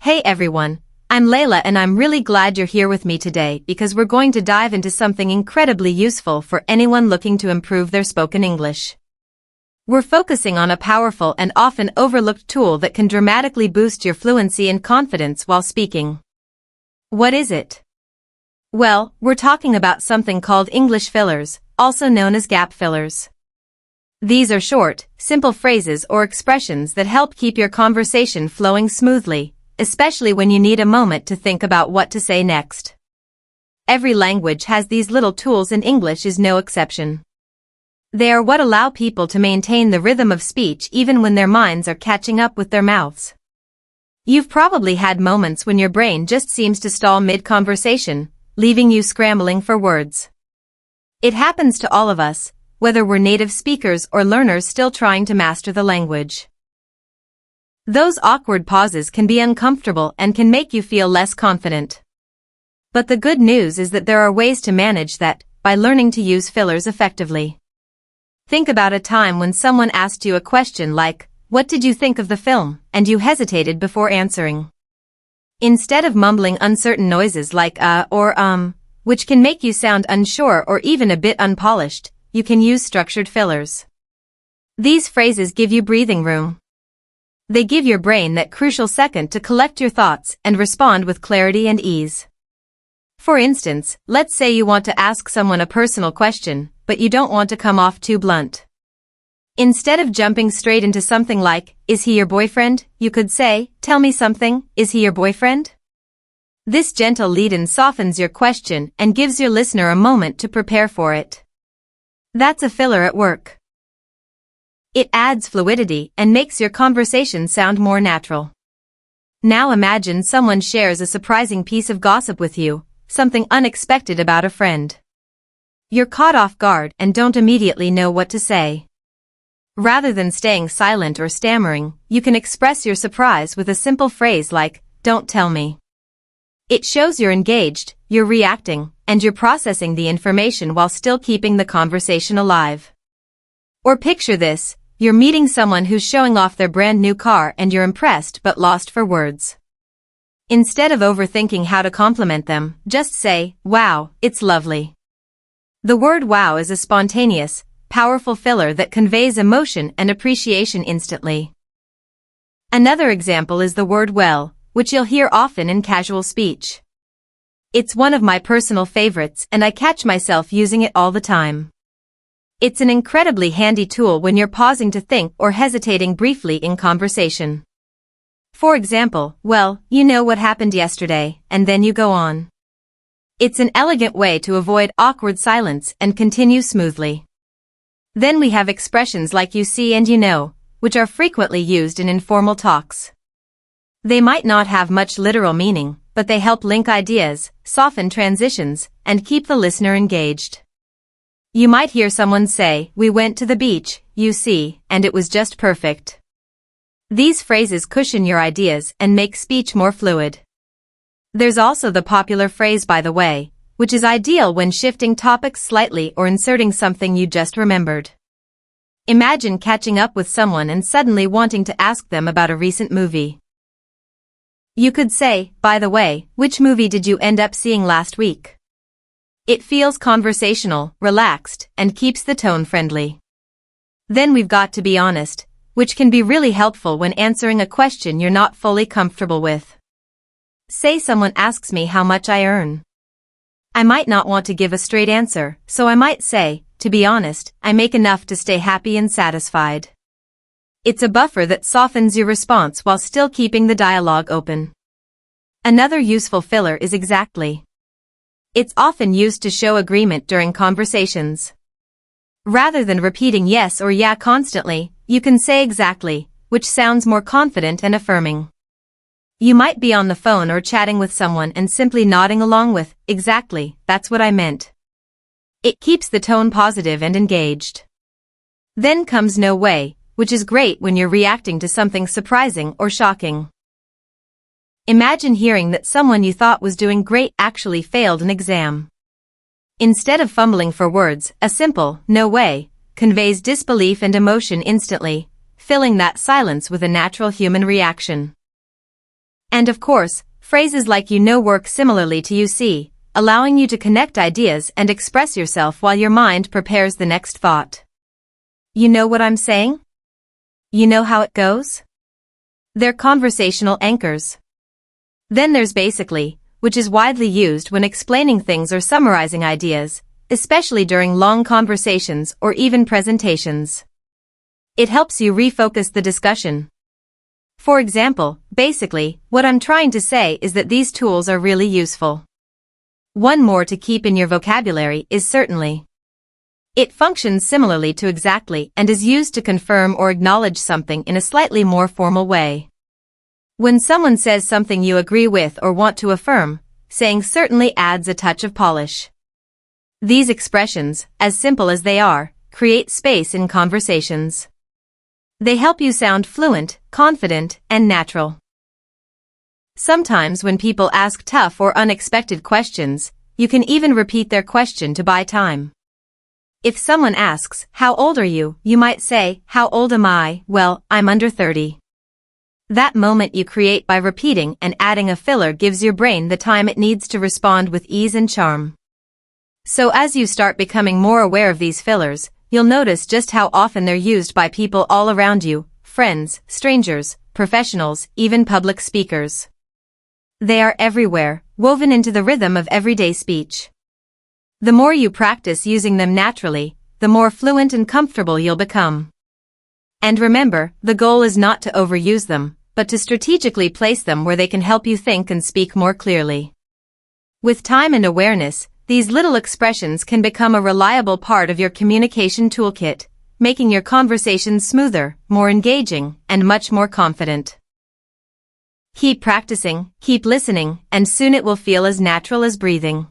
Hey everyone, I'm Layla and I'm really glad you're here with me today because we're going to dive into something incredibly useful for anyone looking to improve their spoken English. We're focusing on a powerful and often overlooked tool that can dramatically boost your fluency and confidence while speaking. What is it? Well, we're talking about something called English fillers, also known as gap fillers. These are short, simple phrases or expressions that help keep your conversation flowing smoothly, especially when you need a moment to think about what to say next. Every language has these little tools and English is no exception. They are what allow people to maintain the rhythm of speech even when their minds are catching up with their mouths. You've probably had moments when your brain just seems to stall mid-conversation, leaving you scrambling for words. It happens to all of us, whether we're native speakers or learners still trying to master the language. Those awkward pauses can be uncomfortable and can make you feel less confident. But the good news is that there are ways to manage that by learning to use fillers effectively. Think about a time when someone asked you a question like, "What did you think of the film?" and you hesitated before answering. Instead of mumbling uncertain noises like or which can make you sound unsure or even a bit unpolished, you can use structured fillers. These phrases give you breathing room. They give your brain that crucial second to collect your thoughts and respond with clarity and ease. For instance, let's say you want to ask someone a personal question, but you don't want to come off too blunt. Instead of jumping straight into something like, "Is he your boyfriend?" you could say, "Tell me something, is he your boyfriend?" This gentle lead-in softens your question and gives your listener a moment to prepare for it. That's a filler at work. It adds fluidity and makes your conversation sound more natural. Now imagine someone shares a surprising piece of gossip with you, something unexpected about a friend. You're caught off guard and don't immediately know what to say. Rather than staying silent or stammering, you can express your surprise with a simple phrase like, "Don't tell me." It shows you're engaged, you're reacting, and you're processing the information while still keeping the conversation alive. Or picture this. You're meeting someone who's showing off their brand new car and you're impressed but lost for words. Instead of overthinking how to compliment them, just say, "Wow, it's lovely." The word wow is a spontaneous, powerful filler that conveys emotion and appreciation instantly. Another example is the word well, which you'll hear often in casual speech. It's one of my personal favorites and I catch myself using it all the time. It's an incredibly handy tool when you're pausing to think or hesitating briefly in conversation. For example, "Well, you know what happened yesterday," and then you go on. It's an elegant way to avoid awkward silence and continue smoothly. Then we have expressions like "you see" and "you know," which are frequently used in informal talks. They might not have much literal meaning, but they help link ideas, soften transitions, and keep the listener engaged. You might hear someone say, "We went to the beach, you see, and it was just perfect." These phrases cushion your ideas and make speech more fluid. There's also the popular phrase "by the way," which is ideal when shifting topics slightly or inserting something you just remembered. Imagine catching up with someone and suddenly wanting to ask them about a recent movie. You could say, "By the way, which movie did you end up seeing last week?" It feels conversational, relaxed, and keeps the tone friendly. Then we've got "to be honest," which can be really helpful when answering a question you're not fully comfortable with. Say someone asks me how much I earn. I might not want to give a straight answer, so I might say, "To be honest, I make enough to stay happy and satisfied." It's a buffer that softens your response while still keeping the dialogue open. Another useful filler is exactly. It's often used to show agreement during conversations. Rather than repeating yes or yeah constantly, you can say exactly, which sounds more confident and affirming. You might be on the phone or chatting with someone and simply nodding along with, "Exactly, that's what I meant." It keeps the tone positive and engaged. Then comes "no way," which is great when you're reacting to something surprising or shocking. Imagine hearing that someone you thought was doing great actually failed an exam. Instead of fumbling for words, a simple, "no way," conveys disbelief and emotion instantly, filling that silence with a natural human reaction. And of course, phrases like you know work similarly to you see, allowing you to connect ideas and express yourself while your mind prepares the next thought. You know what I'm saying? You know how it goes? They're conversational anchors. Then there's basically, which is widely used when explaining things or summarizing ideas, especially during long conversations or even presentations. It helps you refocus the discussion. For example, basically, what I'm trying to say is that these tools are really useful. One more to keep in your vocabulary is certainly. It functions similarly to exactly and is used to confirm or acknowledge something in a slightly more formal way. When someone says something you agree with or want to affirm, saying certainly adds a touch of polish. These expressions, as simple as they are, create space in conversations. They help you sound fluent, confident, and natural. Sometimes when people ask tough or unexpected questions, you can even repeat their question to buy time. If someone asks, "How old are you?" you might say, "How old am I? Well, I'm under 30. That moment you create by repeating and adding a filler gives your brain the time it needs to respond with ease and charm. So as you start becoming more aware of these fillers, you'll notice just how often they're used by people all around you, friends, strangers, professionals, even public speakers. They are everywhere, woven into the rhythm of everyday speech. The more you practice using them naturally, the more fluent and comfortable you'll become. And remember, the goal is not to overuse them, but to strategically place them where they can help you think and speak more clearly. With time and awareness, these little expressions can become a reliable part of your communication toolkit, making your conversations smoother, more engaging, and much more confident. Keep practicing, keep listening, and soon it will feel as natural as breathing.